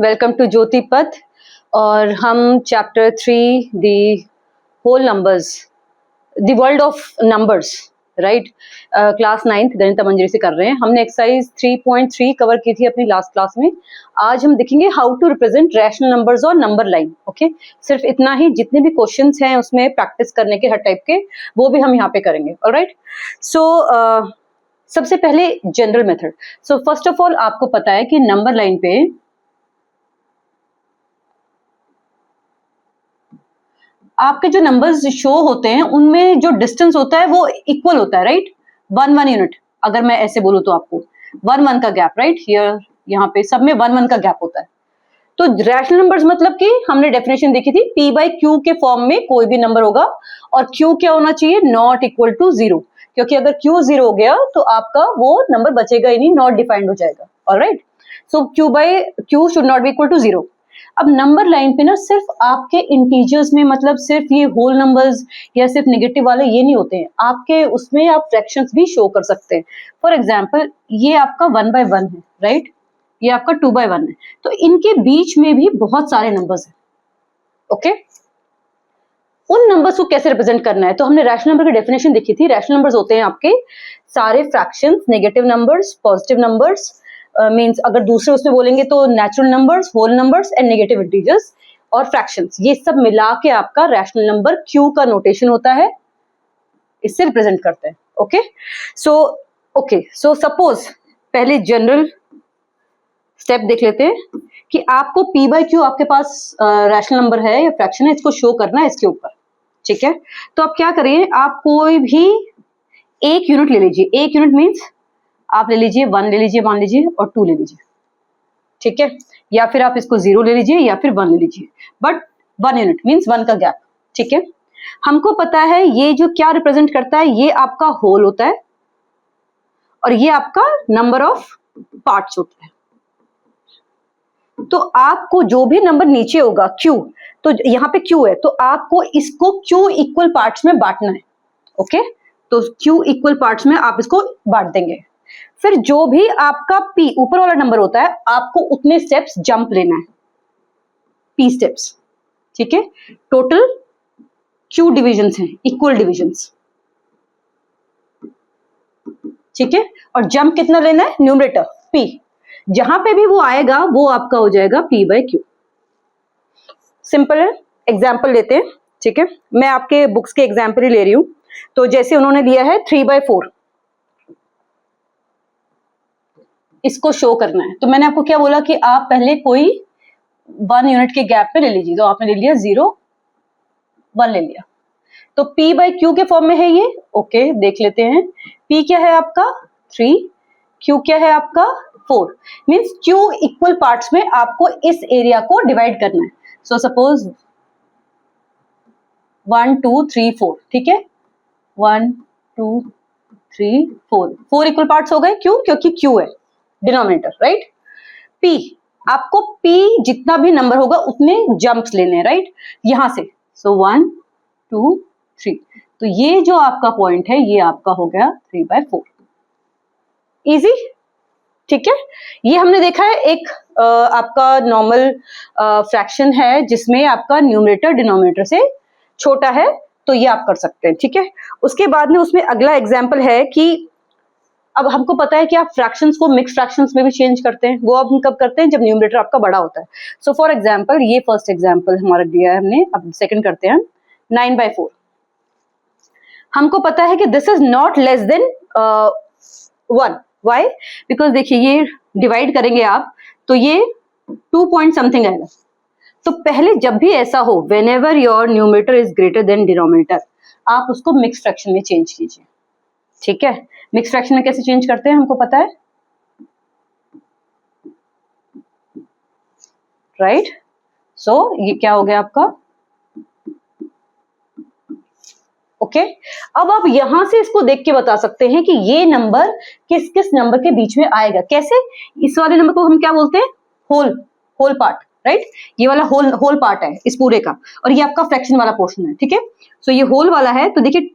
Welcome to ज्योति पथ। और हम chapter 3 the whole numbers, the world of numbers, right, class 9th Ganit मंजरी से कर रहे हैं। हमने एक्सरसाइज 3.3 कवर की थी अपनी लास्ट क्लास में। आज हम देखेंगे how to represent rational numbers और नंबर लाइन। ओके, सिर्फ इतना ही, जितने भी क्वेश्चंस हैं उसमें प्रैक्टिस करने के हर टाइप के, वो भी हम यहाँ पे करेंगे। ऑलराइट, सो सबसे पहले general method. So first of all आपको पता है कि नंबर लाइन पे आपके जो नंबर्स शो होते हैं उनमें जो डिस्टेंस होता है वो इक्वल होता है, राइट, 1 यूनिट। अगर मैं ऐसे बोलूं तो आपको 1 का गैप, राइट, हियर यहाँ पे सब में 1 का गैप होता है। तो रैशनल नंबर्स मतलब कि हमने डेफिनेशन देखी थी, P बाई Q के फॉर्म में कोई भी नंबर होगा और Q क्या होना चाहिए, नॉट इक्वल टू 0, क्योंकि अगर Q 0 हो गया तो आपका वो नंबर बचेगा ही नहीं, नॉट डिफाइंड हो जाएगा। Alright, so Q by Q should not be equal to 0। अब नंबर लाइन पे ना सिर्फ आपके इंटीजर्स में, मतलब सिर्फ ये होल नंबर्स या सिर्फ नेगेटिव वाले ये नहीं होते हैं, आपके उसमें आप फ्रैक्शंस भी शो कर सकते हैं। फॉर एग्जांपल ये आपका 1/1 है, राइट, ये आपका 2/1 है, तो इनके बीच में भी बहुत सारे नंबर्स हैं। ओके, उन नंबर्स को कैसे रिप्रेजेंट करना है, तो हमने रैशनल नंबर की डेफिनेशन देखी थी। रैशनल नंबर्स होते हैं आपके सारे fractions, negative numbers, positive numbers, means अगर दूसरे उसमें बोलेंगे तो natural numbers, whole numbers and negative integers और फ्रैक्शंस, ये सब मिला के आपका रैशनल नंबर Q का नोटेशन होता है, इससे रिप्रेजेंट करते हैं। ओके, सो सपोज पहले जनरल स्टेप देख लेते हैं कि आपको P बाई Q आपके पास रैशनल नंबर है या फ्रैक्शन है, इसको शो करना है इसके ऊपर। ठीक है, तो आप क्या करिए, आप कोई भी एक यूनिट ले लीजिए। एक यूनिट मीन्स आप ले लीजिए 1 ले लीजिए, मान लीजिए, और 2 ले लीजिए। ठीक है, या फिर आप इसको 0 ले लीजिए या फिर 1 ले लीजिए, बट 1 यूनिट मीन्स 1 का गैप। ठीक है, हमको पता है ये जो क्या रिप्रेजेंट करता है, ये आपका होल होता है और ये आपका नंबर ऑफ पार्ट्स होता है। तो आपको जो भी नंबर नीचे होगा Q, तो यहाँ पे Q है, तो आपको इसको Q इक्वल पार्ट्स में बांटना है। ओके, तो Q इक्वल पार्ट्स में आप इसको बांट देंगे। फिर जो भी आपका P ऊपर वाला नंबर होता है, आपको उतने स्टेप्स जंप लेना है, P स्टेप्स। ठीक है, टोटल Q डिविजन्स हैं, इक्वल डिविजन्स। ठीक है, और जंप कितना लेना है, न्यूमरेटर P, जहां पे भी वो आएगा वो आपका हो जाएगा P बाई Q। सिंपल है, एग्जाम्पल लेते हैं। ठीक है, मैं आपके बुक्स के एग्जाम्पल ही ले रही हूं। तो जैसे उन्होंने दिया है 3/4, इसको शो करना है, तो मैंने आपको क्या बोला कि आप पहले कोई 1 यूनिट के गैप पे ले लीजिए। तो आपने ले लिया 0, 1 ले लिया, तो P बाई Q के फॉर्म में है ये। ओके, देख लेते हैं, P क्या है आपका 3, Q क्या है आपका 4, मीन्स Q इक्वल पार्ट्स में आपको इस एरिया को डिवाइड करना है। सो सपोज 1 2 3 4, ठीक है, 1 2 3 4, 4 इक्वल पार्ट्स हो गए। क्यों, क्योंकि Q है डिनोमिनेटर, राइट। P, आपको P जितना भी नंबर होगा उतने जंप्स लेने हैं, राइट, यहां से। सो 1 2 3, तो ये जो आपका पॉइंट है ये आपका हो गया 3/4। इजी, ठीक है। ये हमने देखा है एक आपका नॉर्मल फ्रैक्शन है जिसमें आपका न्यूमरेटर डिनोमिनेटर से छोटा है, तो ये आप कर सकते हैं। ठीक है, उसके बाद में उसमें अगला एग्जाम्पल है कि अब हमको पता है कि आप फ्रैक्शंस को मिक्स फ्रैक्शंस में भी चेंज करते हैं। वो अब हम कब करते हैं, जब न्यूमरेटर आपका बड़ा होता है। सो फॉर एग्जाम्पल, ये फर्स्ट एग्जाम्पल हमारा दिया है हमने, अब सेकंड करते हैं। 9/4, हमको पता है कि this is not less than 1। Why, because देखिए ये डिवाइड करेंगे आप तो ये 2 पॉइंट समथिंग आएगा। तो पहले जब भी ऐसा हो, when ever your numerator is greater than denominator, आप उसको मिक्स फ्रैक्शन में चेंज कीजिए। ठीक है, मिक्स फ्रैक्शन में कैसे चेंज करते हैं हमको पता है, राइट। सो ये क्या हो गया आपका, ओके। अब आप यहां से इसको देख के बता सकते हैं कि ये नंबर किस किस नंबर के बीच में आएगा। कैसे, इस वाले नंबर को हम क्या बोलते हैं, होल पार्ट, राइट। ये वाला होल पार्ट है इस पूरे का, और ये आपका फ्रैक्शन वाला पोर्शन है। ठीक है, सो ये होल वाला है, तो देखिए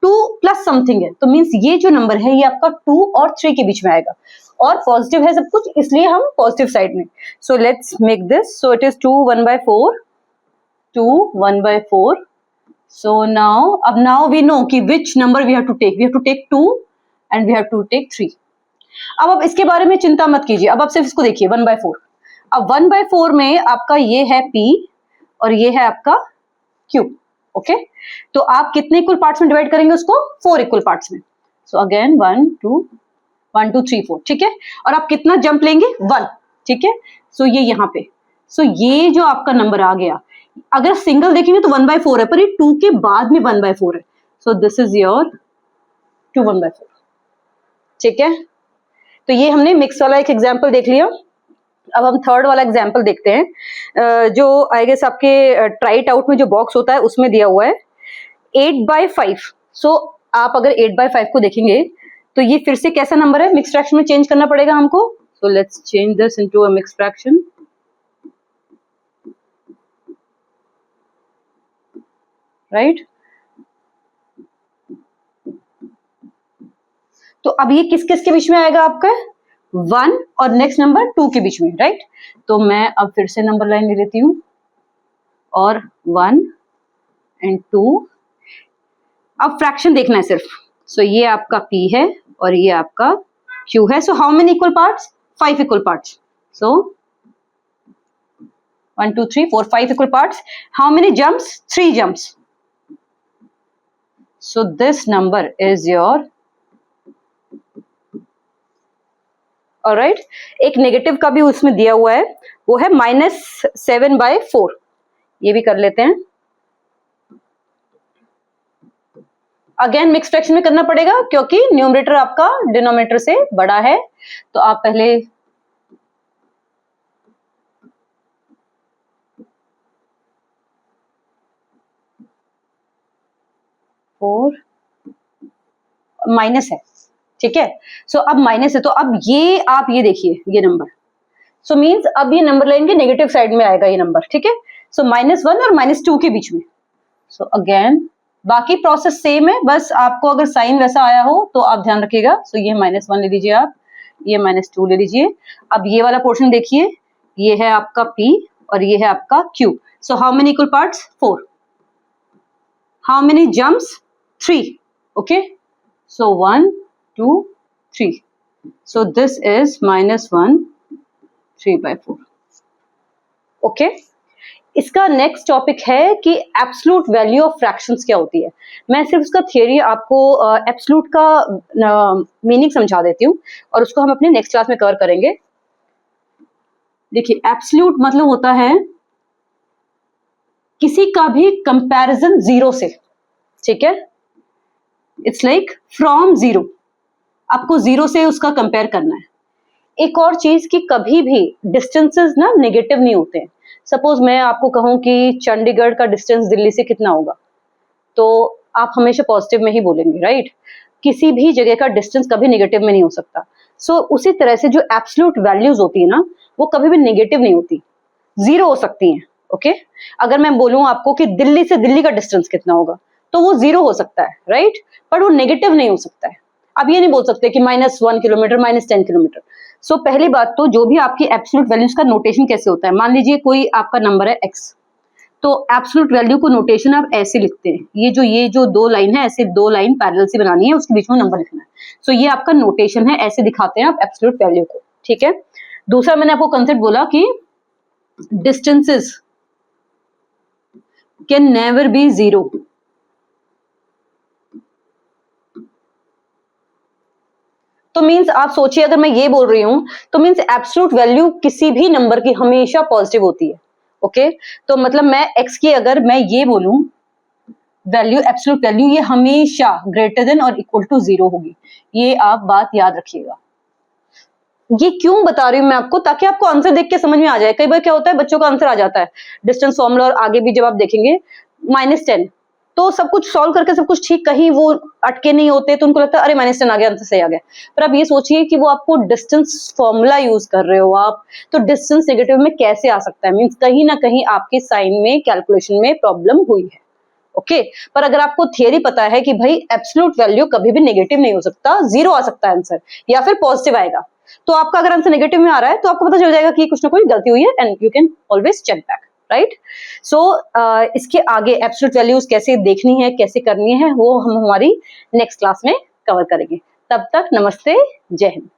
2 प्लस समथिंग है, तो मीन्स ये जो नंबर है ये आपका 2 और 3 के बीच में आएगा। और पॉजिटिव है सब कुछ, इसलिए हम पॉजिटिव साइड में. So let's make this. So it is 2 1/4, 2 1/4. So now we know कि which number we have to take. We have to take 2 and we have to take 3. अब इसके बारे में चिंता मत कीजिए, अब आप सिर्फ इसको देखिए 1/4. अब 1/4 में आपका ये है P और ये है आपका Q. ओके, तो आप कितने इक्वल पार्ट्स में डिवाइड करेंगे उसको? 4 इक्वल पार्ट्स में. So again 1 2 3 4. ठीक है, और आप कितना जंप लेंगे? 1. ठीक है, सो ये यहाँ पे. सो ये जो आपका नंबर आ गया, अगर सिंगल देखेंगे तो 1/4 है, पर ये 2 के बाद में 1/4 है. So this is your 2 1/4. ठीक है, तो ये हमने मिक्स वाला एक एग्जांपल देख लिया. अब हम थर्ड वाला एग्जांपल देखते हैं, जो आई गेस आपके ट्राइट आउट में जो बॉक्स होता है उसमें दिया हुआ है 8/5. सो आप अगर 8/5 को देखेंगे तो ये फिर से कैसा नंबर है? मिक्स फ्रैक्शन में चेंज करना पड़ेगा हमको. So let's change this into a mix fraction. Right, तो अब ये किस किस के बीच में आएगा? आपका 1 और नेक्स्ट नंबर 2 के बीच में. राइट, तो मैं अब फिर से नंबर लाइन ले लेती हूं और 1 and 2. अब फ्रैक्शन देखना है सिर्फ. सो ये आपका P है और ये आपका Q है. So how many equal parts? 5 equal parts. So 1 2 3 4 5 equal parts. How many jumps? 3 jumps. So this number is your, alright. एक नेगेटिव का भी उसमें दिया हुआ है, वो है -7/4. ये भी कर लेते हैं. अगेन मिक्स फ्रैक्शन में करना पड़ेगा क्योंकि न्यूमरेटर आपका डिनोमिनेटर से बड़ा है. तो आप पहले माइनस है. ठीक है, सो अब माइनस है, तो अब ये आप ये देखिए ये नंबर. सो मींस अब ये नंबर लाइन के नेगेटिव साइड में आएगा ये नंबर. ठीक है, सो -1 और -2 के बीच में. सो अगेन बाकी प्रोसेस सेम है, बस आपको अगर साइन वैसा आया हो तो आप ध्यान रखिएगा. सो ये -1 ले लीजिए आप, ये -2 ले लीजिए. अब ये वाला पोर्शन देखिए, ये है आपका P और ये है आपका Q. So how many equal parts? 4. How many jumps? 3. Okay, so 1 2 3. so this is -1 3/4. Okay, इसका नेक्स्ट टॉपिक है कि एब्सोल्यूट वैल्यू ऑफ फ्रैक्शंस क्या होती है. मैं सिर्फ उसका थियरी आपको एब्सोल्यूट का मीनिंग समझा देती हूँ और उसको हम अपने नेक्स्ट क्लास में कवर करेंगे. देखिए, एब्सोल्यूट मतलब होता है किसी का भी कंपैरिजन जीरो से. ठीक है, इट्स लाइक फ्रॉम जीरो, आपको जीरो से उसका कंपेयर करना है. एक और चीज कि कभी भी डिस्टेंसेस ना नेगेटिव नहीं होते हैं. सपोज मैं आपको कहूं कि चंडीगढ़ का डिस्टेंस दिल्ली से कितना होगा, तो आप हमेशा पॉजिटिव में ही बोलेंगे. राइट, किसी भी जगह का डिस्टेंस कभी नेगेटिव में नहीं हो सकता. सो उसी तरह से जो एब्सोल्यूट वैल्यूज होती है ना, वो कभी भी नेगेटिव नहीं होती, जीरो हो सकती हैं. ओके, अगर मैं बोलूं आपको कि दिल्ली से दिल्ली का डिस्टेंस कितना होगा, तो वो जीरो हो सकता है. राइट, पर वो नेगेटिव नहीं हो सकता है. अब ये नहीं बोल सकते कि -1 किलोमीटर -10 किलोमीटर. सो पहली बात तो जो भी आपकी एब्सोल्यूट वैल्यूज का नोटेशन कैसे होता है, मान लीजिए कोई आपका नंबर है x, तो एब्सोल्यूट वैल्यू को नोटेशन आप ऐसे लिखते हैं. ये जो 2 लाइन है, ऐसे 2 लाइन पैरेलल से बनानी है, उसके बीच में नंबर लिखना है. सो ये आपका नोटेशन है, ऐसे दिखाते हैं आप एब्सोल्यूट वैल्यू को. ठीक है, दूसरा मैंने आपको कंसेप्ट बोला कि distances can never be zero. तो मींस आप सोचिए, अगर मैं ये बोल रही हूं तो मींस एब्सोल्यूट वैल्यू किसी भी नंबर की हमेशा पॉजिटिव होती है. ओके, तो मतलब मैं x की अगर मैं ये बोलूं वैल्यू, एब्सोल्यूट वैल्यू, ये हमेशा ग्रेटर देन और इक्वल टू 0 होगी. ये आप बात याद रखिएगा. ये क्यों बता रही हूं मैं आपको, ताकि आपको आंसर देख के समझ में आ जाए. कई बार क्या होता है, बच्चों का आंसर आ जाता है डिस्टेंस फॉर्मूला और आगे भी जब आप देखेंगे -10, तो सब कुछ सॉल्व करके सब कुछ ठीक, कहीं वो अटके नहीं होते, तो उनको लगता है अरे -10 आ गया, आंसर सही आ गया. पर आप ये सोचिए कि वो आपको डिस्टेंस फॉर्मूला यूज कर रहे हो आप, तो डिस्टेंस नेगेटिव में कैसे आ सकता है? मींस कहीं ना कहीं आपके साइन में, कैलकुलेशन में प्रॉब्लम हुई है. ओके पर अगर आपको थियरी पता है कि भाई एब्सोल्यूट वैल्यू कभी भी नेगेटिव नहीं हो सकता, जीरो आ सकता है आंसर या फिर पॉजिटिव आएगा, तो आपका अगर आंसर नेगेटिव में आ रहा है तो आपको पता चल जाएगा कि कुछ ना कुछ गलती हुई है and you can always check back, right. So इसके आगे एब्सोल्यूट वैल्यूज कैसे देखनी है, कैसे करनी है, वो हम हमारी नेक्स्ट क्लास में कवर करेंगे। तब तक नमस्ते, जय हिंद।